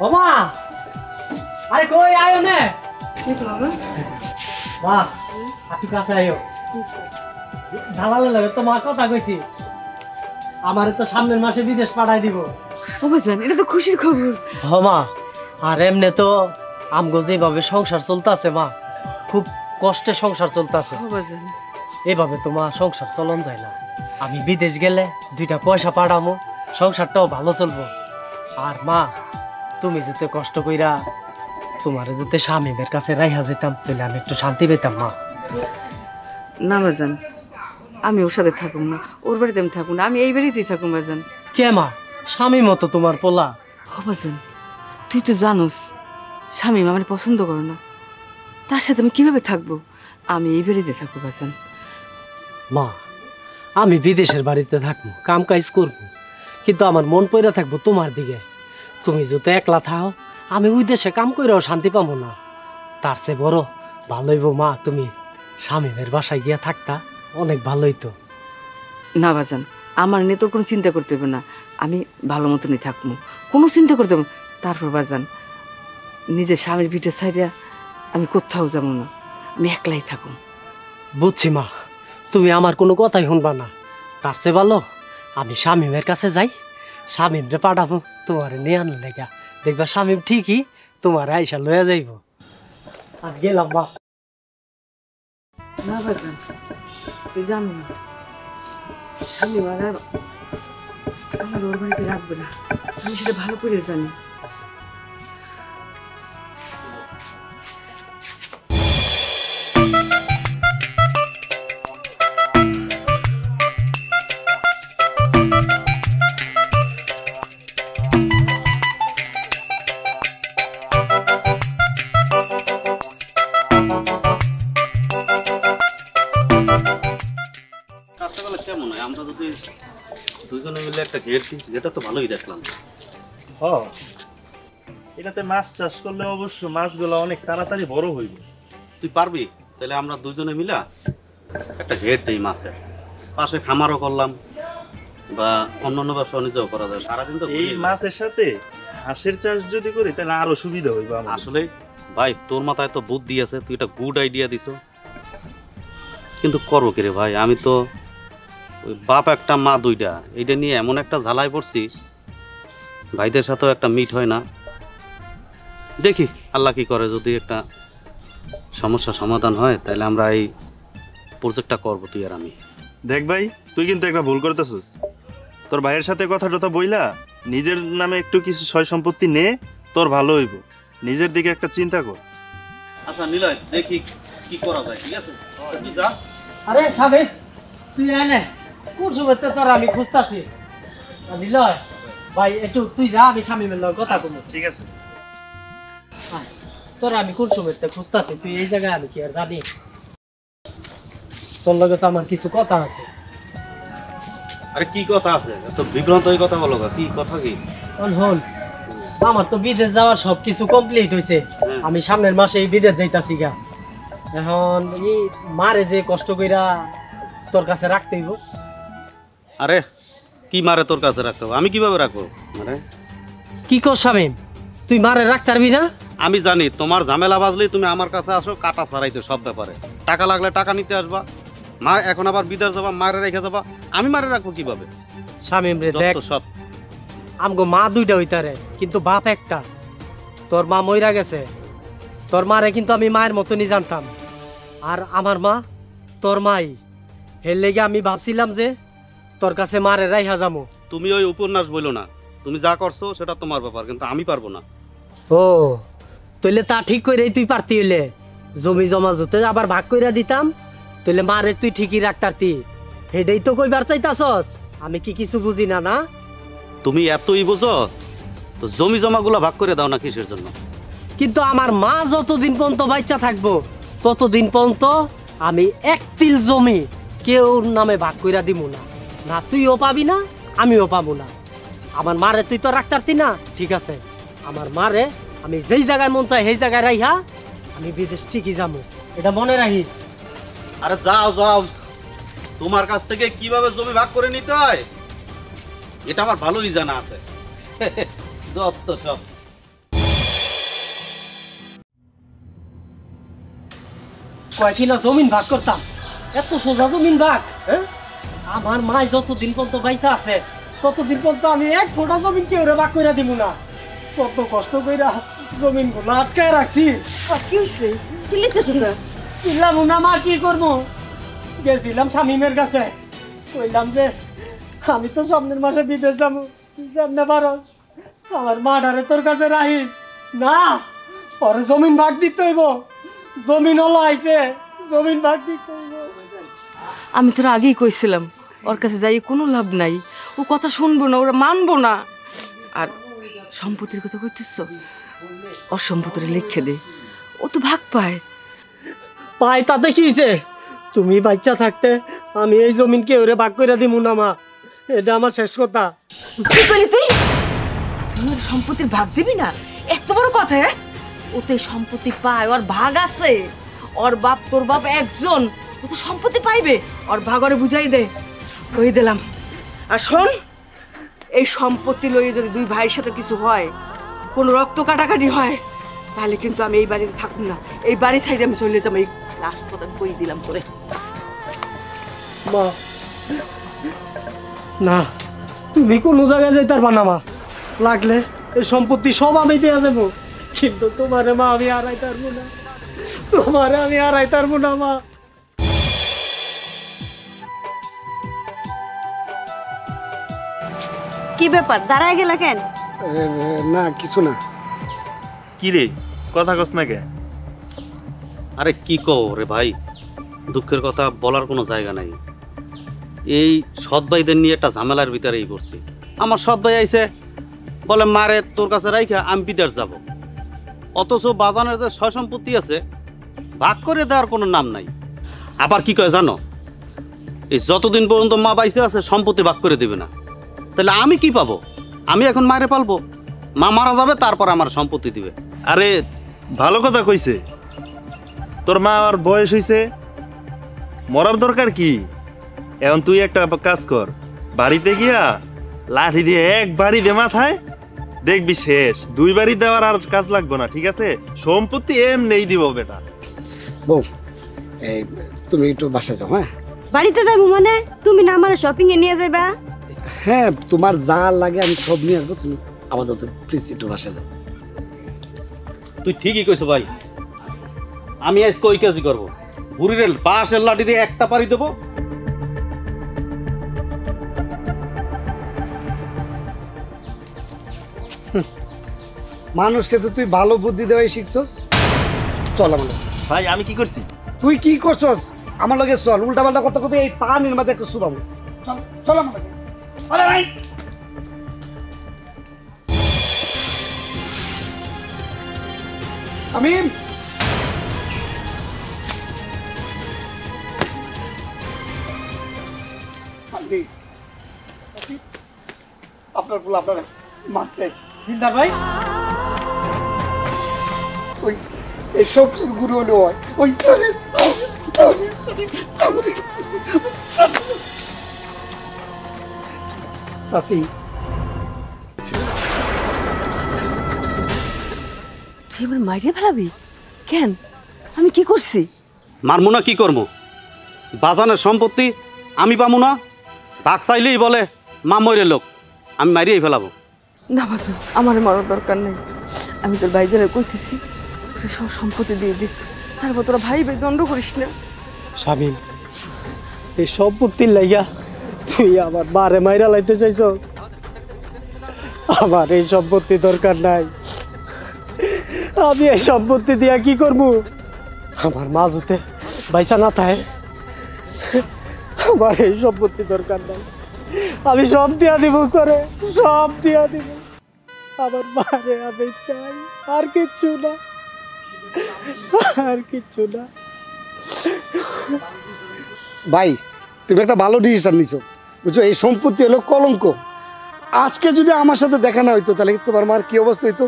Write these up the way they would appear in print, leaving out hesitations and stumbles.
ও মা, আরে কই আয়ো নে। কিছু বাবা মা আপনি কাছে আয়ো। দালালের লাগে তো মা কথা কইছি, আমারে তো সামনের মাসে বিদেশ পাঠাই দিব। ও বাজান, এটা তো খুশির খবর। হ মা, আর এমনি তো আমগো যেভাবে সংসার চলতেছে মা, খুব কষ্টে সংসার চলতেছে। ও বাজান, এভাবে তো মা সংসার চলন যায় না। আমি বিদেশ গেলে 2টা পয়সা পাঠামো, সংসারটাও ভালো চলবো। আর মা, তুমি যদি কষ্ট কইরা তোমার যদি স্বামীদের কাছে রাইহা যেতাম, তাহলে আমি একটু শান্তি পেতাম মা। না বাজান, আমি ওর সাথে থাকুম না, ওর বাড়িতে আমি থাকুম না, আমি এই বাড়িতেই থাকুম বাজান। কে মা, স্বামী মতো তোমার পোলা। ও বাজান, তুই তো জানোস স্বামী আমার পছন্দ করে না, তার সাথে আমি কিভাবে থাকবো? আমি এই বাড়িতে থাকবো বাজান। মা, আমি বিদেশের বাড়িতে থাকবো, কাম কাজ করবো, কিন্তু আমার মন পইরা থাকবো তোমার দিকে। তুমি যদি একলা থাও, আমি ওই দেশে কাম কইরাও শান্তি পাবো না। তার চেয়ে বড় ভালো হইব মা, তুমি স্বামীদের বাসায় গিয়া থাকতা, অনেক ভালো হইতো। না বাজান, আমার নিয়ে তোর কোনো চিন্তা করতে হবে না, আমি ভালো মতনই থাকবো, কোনো চিন্তা করতে হবে না। তারপর বাজান, নিজের স্বামীর পিঠে ছাইড়া আমি কোথাও যাবো না, আমি একলাই থাকুম। বুঝছি মা, তুমি আমার কোনো কথাই শুনবা না। তার চেয়ে ভালো আমি শামীমের কাছে যাই, শামীমরে পাঠাবো তোমার নিয়ে আনলে লেগা, দেখবা শামীম ঠিকই তোমার আইসা লইয়া যাইব। আর গেলাম মা। না বাজান, তুই জানো না স্বামী মারা আমার ওর বাড়িতে রাখবে না, আমি সেটা ভালো করে জানি। কেমন হয় আমরা যদি দুইজনে মিলে একটা ঘের দিই, যেটা তো ভালোই দেখলাম। এটাতে মাছ চাষ করলে অবশ্য মাছগুলো অনেক তাড়াতাড়ি বড় হইবে। তুই পারবি? তাহলে আমরা দুইজনে মিলা একটা ঘের দিই মাছের, পাশে খামারও করলাম, বা অন্যান্য ব্যবসা বাণিজ্যও করা যায়। সারাদিন তো এই মাছের সাথে হাঁসের চাষ যদি করি তাহলে আরো সুবিধা হইবে। আসলে ভাই, তোর মাথায় তো বুদ্ধি আছে, তুই একটা গুড আইডিয়া দিছো, কিন্তু করবো কি রে ভাই? আমি তো ওই বাপ একটা মা 2টা, এইটা নিয়ে এমন একটা ঝালাই পড়ছি, ভাইদের সাথেও একটা মিট হয় না। দেখি আল্লাহ কি করে, যদি একটা সমস্যা সমাধান হয় তাহলে আমরা এই প্রজেক্টটা করবো, তুই আর আমি। দেখ ভাই, তুই কিন্তু একটা ভুল করতেছিস। তোর ভাইয়ের সাথে কথা টথা বইলা নিজের নামে একটু কিছু সয় সম্পত্তি নে, তোর ভালো হইব। নিজের দিকে একটা চিন্তা কর। আচ্ছা নিলয়, দেখি কি করা যায়, ঠিক আছে? তুই যা। আরে স্বামী, তুই এনে কোন সময় তোর আমি খুঁজতাছি। নিলয় ভাই, একটু তুই যা, আমি স্বামীমের লগে কথা কমু। ঠিক আছে। তোর আমি কোন সময় খুঁজতাছি, তুই এই জায়গায়, আমি কি আর জানি? তোর লগে তো আমার কিছু কথা আছে। আরে কি কথা আছে? এত বিভ্রান্ত হয়ে কথা বলো, কি কথা? কি হন, আমার তো বিদেশ যাওয়ার সবকিছু কমপ্লিট হয়েছে। আমি সামনের মাসে এই বিদেশ যাইতাছি গা। এখন এই মারে যে কষ্ট কইরা তোর কাছে রাখতে হইব। আরে কি মারে তোর কাছে রাখতে হবে? আমি কিভাবে রাখবো? মানে কি কর শামীম, তুই মারে রাখতে পারবি না? আমি জানি তোমার ঝামেলা বাজলেই তুমি আমার কাছে আসো কাটা ছাড়াইতে সব ব্যাপারে। টাকা লাগলে টাকা নিতে আসবা, মা এখন আবার বিদেশ যাবা, মারে রেখে যাবা। আমি মারে রাখবো কিভাবে? শামীম রে দেখ, সব আমগো মা 2টা হইতারে, কিন্তু বাপ একটা। তোর মা মইরা গেছে, তোর মারে কিন্তু আমি মায়ের মতনই জানতাম। আর আমার মা তোর মাই, এর লেগে আমি ভাবছিলাম যে তোর কাছে মারে রাইহা যামু। তুমি ওই উপন্যাস বইলো না, তুমি যা করছো সেটা তোমার ব্যাপার, কিন্তু আমি পারবো না। ও তইলে তা ঠিক কইরাই তুই পারতি হইলে জমি জমা জুতে আবার ভাগ কইরা দিতাম, তইলে মারে তুই ঠিকই রাখতারতি। হেডেই তো কইবার চাইতাছস, আমি কি কিছু বুঝি না? না তুমি এতই বুঝো তো জমি জমাগুলো ভাগ করে দাও না কিসের জন্য? কিন্তু আমার মা যতদিন পর্যন্ত বাচ্চা থাকবো, ততদিন পর্যন্ত আমি 1 তিল জমি কেউর নামে ভাগ কইরা দিব না। না তুইও পাবি না, আমিও পাবো না। আমার মারে তুই তো রাখতারতি না, ঠিক আছে? আমার মারে আমি যেই জায়গায় মন চাই সেই জায়গায় রাইহা আমি বিদেশ ঠিকই যাবো, এটা মনে রাখিস। আরে যাও যাও, তোমার কাছ থেকে কিভাবে জমি ভাগ করে নিতে হয় এটা আমার ভালোই জানা আছে। যত সব কয়েকটি না জমিন ভাগ করতাম, এত সোজা জমিন ভাগ? হ্যাঁ, আমার মায় যতদিন পর্যন্ত বাইসা আছে ততদিন পর্যন্ত আমি এক ফোঁটা জমিন কেউ ভাগ করে দিব না। কত কষ্ট কইরা জমিন গুলো আটকায় রাখছি। কি হয়েছে চিল্লাইতেছ না? ছিলাম না মা, কি করবো? গেছিলাম শামিমের কাছে, কইলাম যে আমি তো সামনের মাসে বিদেশ যাবো, তুই সামনে পারস, আমার মাডারে তোর কাছে রাখিস না, পরে জমিন ভাগ দিতে হইব। জমিন হলো আইছে, জমিন ভাগ দিতে হইব। আমি তোর আগেই কইছিলাম ওর কাছে যাই কোনো লাভ নাই, ও কথা শুনবো না, ওরা মানবো না। আর সম্পত্তির কথা কইতেছ, ওর সম্পত্তিটা লিখে দে, ও তো ভাগ পায়। পাই তাতে কি হয়েছে? তুমি বাচ্চা থাকতে আমি এই জমিন কেউ ভাগ করে দিব না মা, এটা আমার শেষ কথা। কি কইলি তুই? তুই ওর সম্পত্তির ভাগ দিবি না? এত বড় কথা! হ্যাঁ, ওতে সম্পত্তি পায়, ওর ভাগ আছে। ওর বাপ তোর বাপ একজন, ও তো সম্পত্তি পাইবে, ওর ভাগ ওরে বুঝাই দে, কই দিলাম। আর শোন, এই সম্পত্তি লইয়ে যদি দুই ভাইয়ের সাথে কিছু হয়, কোনো রক্ত কাটাকাটি হয়, তাহলে কিন্তু আমি এই বাড়িতে থাকবো না, এই বাড়ি সাইডে আমি চলে যাবো। এই লাস্ট কথা কই দিলাম তোরে। মা না, তুমি কোনো জায়গায় যাইতে পারবা না মা, লাগলে এই সম্পত্তি সব আমি দেয়া দেবো, কিন্তু তোমারে মা আমি হারাইতে পারবো না, তোমারে আমি হারাইতে পারবো না মা। কি ব্যাপার দাঁড়ায় গেলা কেন? না কিছু না। কি রে, কথা কস না কে? আরে কি কও রে ভাই, দুঃখের কথা বলার কোনো জায়গা নাই। এই সৎ ভাইদের নিয়ে একটা ঝামেলার ভিতরেই পড়ছি। আমার সৎ ভাই আইছে বলে মারে তোর কাছে রাইখা আমি বিদেশ যাব, অথচ বাজানের যে সয় সম্পত্তি আছে ভাগ করে দেওয়ার কোনো নাম নাই। আবার কি কয় জানো, এই যতদিন পর্যন্ত মা বাইসে আছে সম্পত্তি ভাগ করে দেবে না। তাহলে আমি কি পাবো? আমি এখন মারে পালবো, মা মারা যাবে তারপর আমার সম্পত্তি দিবে। আরে ভালো কথা কইছে, তোর মা আর বয়স হইছে, মরার দরকার কি? এখন তুই একটা কাজ কর, বাড়িতে গিয়া লাঠি দিয়ে এক বাড়ি দে মাথায়, দেখবি শেষ। দুই বাড়ি দেওয়ার আর কাজ লাগবে না, ঠিক আছে? সম্পত্তি এমনিই দিব বেটা। বউ, এই তুমি একটু বাসায় যাও। হ্যাঁ বাড়িতে যাইবো মানে? তুমি না আমার শপিং এ নিয়ে যাইবা? হ্যাঁ, তোমার যা লাগে আমি সব নিয়ে আসবো, তুমি আপাতত প্লিজ একটু বাসায় যাও। তুই ঠিকই কইছো ভাই, আমি আজকে ওই কাজই করবো। বুড়ির বাঁশের লাঠি দিয়ে একটা পাড়ি দেবো। মানুষকে তো তুই ভালো বুদ্ধি দেওয়াই শিখছস। চল আমার লগে। ভাই আমি কি করছি? তুই কি করছস? আমার লগে চল, উল্টা পাল্টা কথা কবি, এই পানির মাঝে একটা শুভাম। চল চল আমার লগে। আরে ভাই শামিম, আপনার ফুল আপনার মারতে দিলদার ভাই, ওই এসব কিছু গুরু হলে হয় ওই চাষি। তুই আমার মাইরে ফেলাবি কেন? আমি কি করছি? মারমু না কি করবো? বাজানের সম্পত্তি আমি পামু না, ভাগ চাইলেই বলে মা মরে লোক, আমি মারিয়েই ফেলাবো। না বাজান, আমার মারার দরকার নেই। আমি তোর ভাইজারে কইতেছি তোরা সব সম্পত্তি দিয়ে দিক, তারপর তোরা ভাই ভাই দণ্ড করিস না। শামিম, এই সম্পত্তির লাইগা তুই আমার বারে মাইরা লাইতে চাইছ? আমার এই সম্পত্তি দরকার নাই, আমি এই সম্পত্তি দিয়া কি করবো? আমার মা জুতে বাইসা না থাকে, আমার এই সম্পত্তি দরকার নাই, আমি সব দিয়া দিব করে, সব দিয়া দিব। আমার মারে আমি চাই, আর কিচ্ছু না, আর কিচ্ছু না। ভাই তুমি একটা ভালো ডিসিশন নিছো, বুঝছো? এই সম্পত্তি হলো কলঙ্ক। আজকে যদি আমার সাথে দেখা না হইতো তাহলে তোমার মার কি অবস্থা হইতো?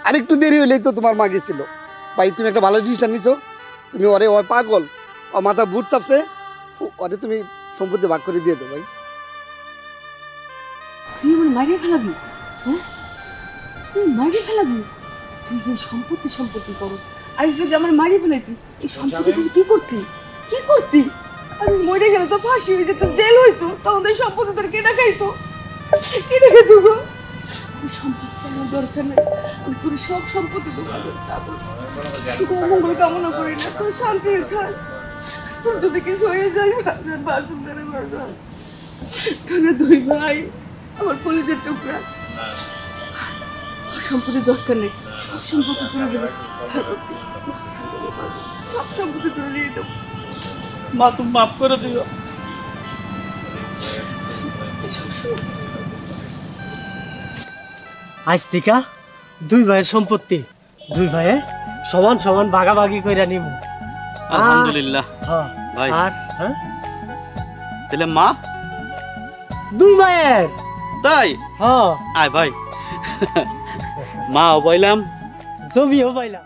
আরেকটু দেরি হইলেই তো তোমার মা গেছিল। ভাই তুমি একটা ভালো ডিসিশন নিছো। তুমি ওরে ওই পাগল, ও মাথা বুট চাপছে, ওরে তুমি সম্পত্তি ভাগ করে দিয়ে দাও ভাই। তুই আমার মাইরে ফেলাবি? হ্যাঁ, তুই মাইরে ফেলাবি? তুই যে সম্পত্তি করো, আজ যদি আমার মারি ফেলাইতি এই সম্পত্তি তুমি কি করতি কি করতি? আমি মরে গেলে তো ফাঁসি হয়ে যেত, জেল হইতো, তখন এই সম্পত্তি তোর কেনা খাইতো, কেনা খাইতো গো। আমি সম্পত্তি আমার দরকার নেই, আমি তোর সব সম্পত্তি দোকান তোর মঙ্গল কামনা করি না, তোর শান্তি থাক। তোর যদি কিছু হয়ে যায় বাসুন্দারে বাজার, তোরা দুই ভাই আমার কলেজের টুকরা, সম্পত্তি দরকার নেই, সব সম্পত্তি তুলে দেবে, সব সম্পত্তি তুলে নিয়ে দেবো। মা তুমি মাফ করে দিও। আজ থেকে দুই ভাইয়ের সম্পত্তি দুই ভাইয়ে সমান সমান ভাগাভাগি কইরা নিব। আলহামদুলিল্লাহ হ্যাঁ ভাই। আর হ্যাঁ তাহলে মা দুই ভাইয়ের তাই হ্যাঁ আয় ভাই, মা পাইলাম, জমিও পাইলাম।